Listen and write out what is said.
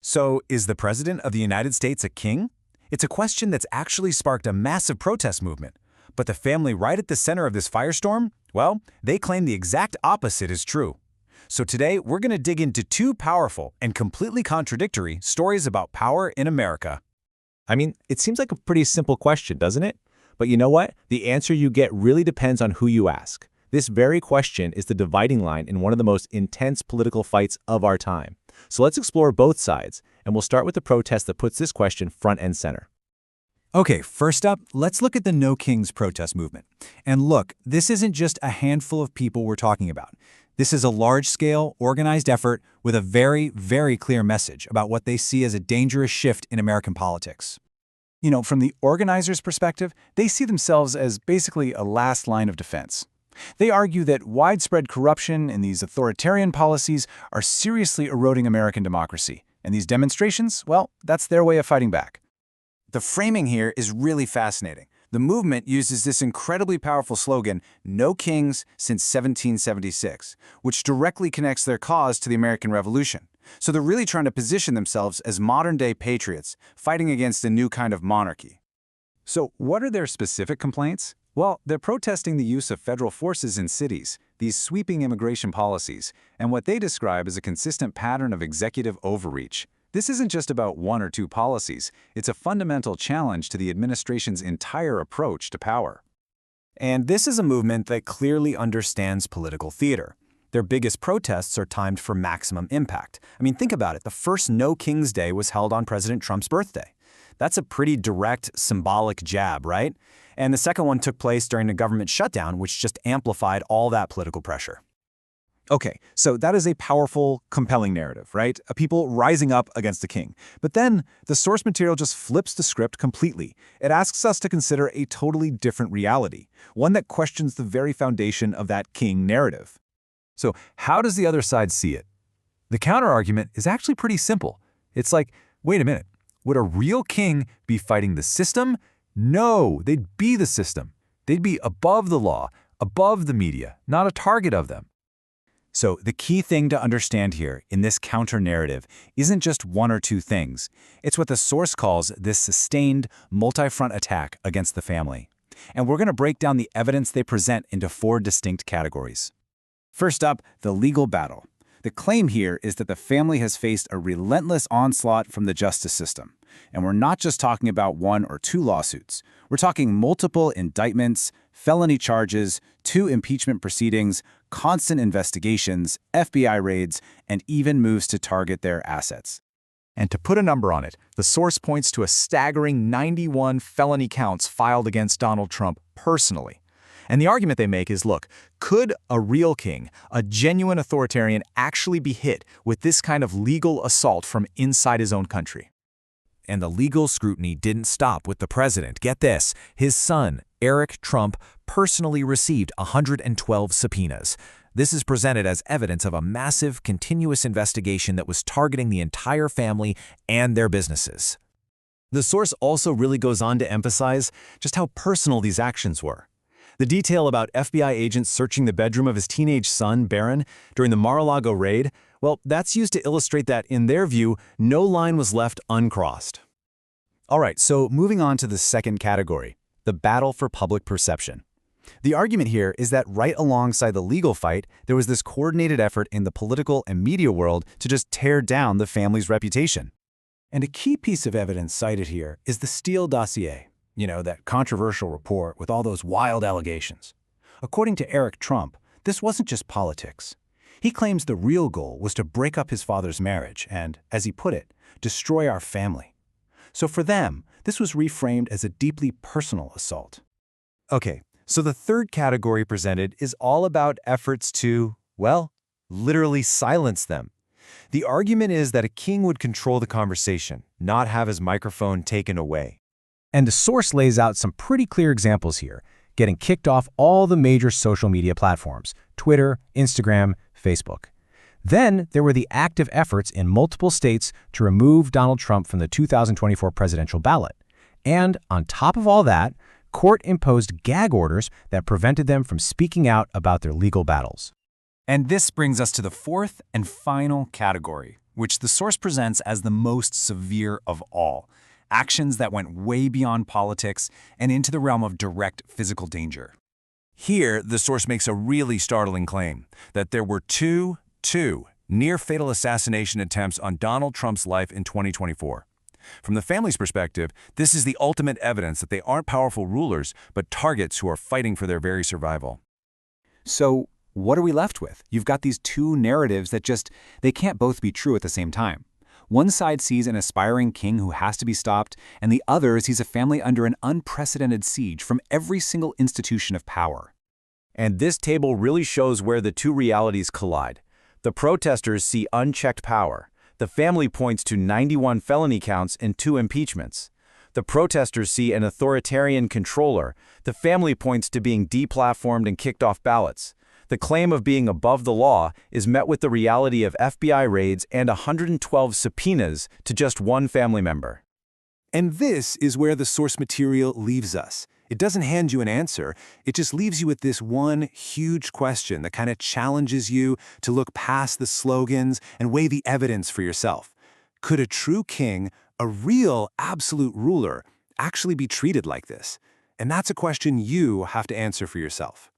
So, is the President of the United States a king? It's a question that's actually sparked a massive protest movement. But the family right at the center of this firestorm? Well, they claim the exact opposite is true. So today, we're going to dig into two powerful and completely contradictory stories about power in America. I mean, it seems like a pretty simple question, doesn't it? But you know what? The answer you get really depends on who you ask. This very question is the dividing line in one of the most intense political fights of our time. So let's explore both sides, and we'll start with the protest that puts this question front and center. Okay, first up, let's look at the No Kings protest movement. And look, this isn't just a handful of people we're talking about. This is a large-scale, organized effort with a very, very clear message about what they see as a dangerous shift in American politics. You know, from the organizers' perspective, they see themselves as basically a last line of defense. They argue that widespread corruption and these authoritarian policies are seriously eroding American democracy. And these demonstrations, well, that's their way of fighting back. The framing here is really fascinating. The movement uses this incredibly powerful slogan, "No Kings since 1776, which directly connects their cause to the American Revolution. So they're really trying to position themselves as modern-day patriots, fighting against a new kind of monarchy. So what are their specific complaints? Well, they're protesting the use of federal forces in cities, these sweeping immigration policies, and what they describe as a consistent pattern of executive overreach. This isn't just about one or two policies. It's a fundamental challenge to the administration's entire approach to power. And this is a movement that clearly understands political theater. Their biggest protests are timed for maximum impact. I mean, think about it. The first No Kings Day was held on President Trump's birthday. That's a pretty direct, symbolic jab, right? And the second one took place during a government shutdown, which just amplified all that political pressure. Okay, so that is a powerful, compelling narrative, right? A people rising up against the king. But then the source material just flips the script completely. It asks us to consider a totally different reality, one that questions the very foundation of that king narrative. So how does the other side see it? The counterargument is actually pretty simple. It's like, wait a minute, would a real king be fighting the system? No, they'd be the system. They'd be above the law, above the media, not a target of them. So the key thing to understand here in this counter-narrative isn't just one or two things. It's what the source calls this sustained, multi-front attack against the family. And we're going to break down the evidence they present into four distinct categories. First up, the legal battle. The claim here is that the family has faced a relentless onslaught from the justice system. And we're not just talking about one or two lawsuits. We're talking multiple indictments, felony charges, 2 impeachment proceedings, constant investigations, FBI raids, and even moves to target their assets. And to put a number on it, the source points to a staggering 91 felony counts filed against Donald Trump personally. And the argument they make is, look, could a real king, a genuine authoritarian, actually be hit with this kind of legal assault from inside his own country? And the legal scrutiny didn't stop with the president. Get this, his son, Eric Trump, personally received 112 subpoenas. This is presented as evidence of a massive, continuous investigation that was targeting the entire family and their businesses. The source also really goes on to emphasize just how personal these actions were. The detail about FBI agents searching the bedroom of his teenage son, Barron, during the Mar-a-Lago raid, well, that's used to illustrate that, in their view, no line was left uncrossed. All right, so moving on to the second category, the battle for public perception. The argument here is that right alongside the legal fight, there was this coordinated effort in the political and media world to just tear down the family's reputation. And a key piece of evidence cited here is the Steele dossier. You know, that controversial report with all those wild allegations. According to Eric Trump, this wasn't just politics. He claims the real goal was to break up his father's marriage and, as he put it, destroy our family. So for them, this was reframed as a deeply personal assault. Okay, so the third category presented is all about efforts to, well, literally silence them. The argument is that a king would control the conversation, not have his microphone taken away. And the source lays out some pretty clear examples here, getting kicked off all the major social media platforms, Twitter, Instagram, Facebook. Then there were the active efforts in multiple states to remove Donald Trump from the 2024 presidential ballot. And on top of all that, court-imposed gag orders that prevented them from speaking out about their legal battles. And this brings us to the fourth and final category, which the source presents as the most severe of all. Actions that went way beyond politics and into the realm of direct physical danger. Here, the source makes a really startling claim that there were two near-fatal assassination attempts on Donald Trump's life in 2024. From the family's perspective, this is the ultimate evidence that they aren't powerful rulers, but targets who are fighting for their very survival. So, what are we left with? You've got these two narratives that they can't both be true at the same time. One side sees an aspiring king who has to be stopped, and the other sees a family under an unprecedented siege from every single institution of power. And this table really shows where the two realities collide. The protesters see unchecked power. The family points to 91 felony counts and 2 impeachments. The protesters see an authoritarian controller. The family points to being deplatformed and kicked off ballots. The claim of being above the law is met with the reality of FBI raids and 112 subpoenas to just one family member. And this is where the source material leaves us. It doesn't hand you an answer, it just leaves you with this one huge question that kind of challenges you to look past the slogans and weigh the evidence for yourself. Could a true king, a real absolute ruler, actually be treated like this? And that's a question you have to answer for yourself.